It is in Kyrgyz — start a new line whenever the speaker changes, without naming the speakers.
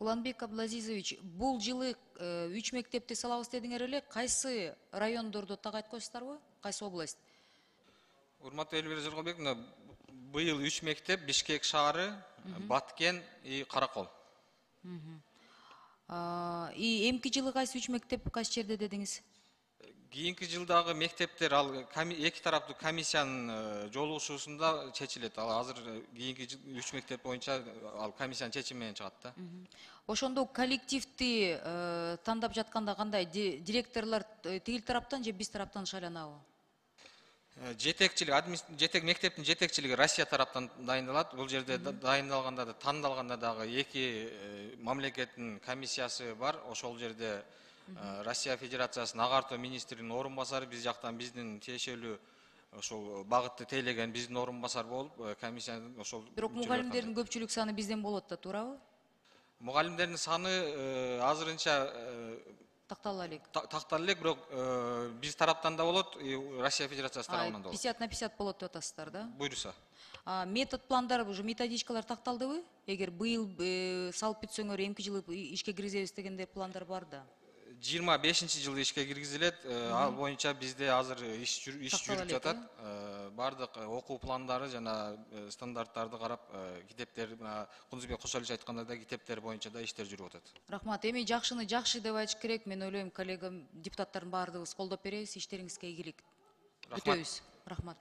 Куланбек Абдулазизович, бул жылы 3 мектепти салабыз дедиңер эле, кайсы райондордо так айтып коесуздарбы? Кайсы область?
Урматтуу Элбек Жоргобековна, быйыл 3 мектеп Бишкек шаары, Баткен и Каракол.
Эмки жылы кайсы 3 мектеп кайсы жерде дедиңиз?
Кийинки жылдагы мектептер ал эки тараптуу комиссиянын жолугушуусунда чечилет. Ал азыр кийинки 3 мектеп боюнча ал комиссиянын чечими менен чыгат да.
Ошондо коллективди тандап жатканда кандай директорлор тигил тараптан же биз тараптан шайланабы?
Жетек мектептин жетекчилиги Россия тараптан дайындалат. Бул жерде дайындалганда да, тандалганда дагы эки мамлекеттин комиссиясы бар. Ошол жерде Россия Федерациясынын агартуу министринин орун басары, биз жактан биздин тиешелүү ошол багытты тейлеген биздин орун басар болуп, комиссиянын ошол.
Бирок мугалимдердин көпчүлүк саны бизден болот да, туурабы?
Мугалимдердин саны азырынча
Тактала элек.
тактала элек, бирок биз тараптан да болот, Россия Федерациясы тарабынан да болот.
50/50 болот деп атасыздар да?
Буйруса.
Метод пландар, уже методичкалар такталдыбы? Эгер быйыл салып бүтсөңөр эмки жылы ишке киргизебиз дегендер пландар бар да.
25-жылы ишке киргизилет. Ал боюнча бизде азыр иш жүрүп жатат. Бардык окуу пландары жана стандарттарды карап, китептер, Кунузбек Кошалович айткандай да китептер боюнча да иштер жүрүп атат.
Рахмат. Эми жакшыны жакшы деп айтыш керек. Мен ойлойм, коллегам, депутаттардын баардыгыбыз колдоп беребиз. Иштериңизге ийгилик. Бүтөбүз. Рахмат.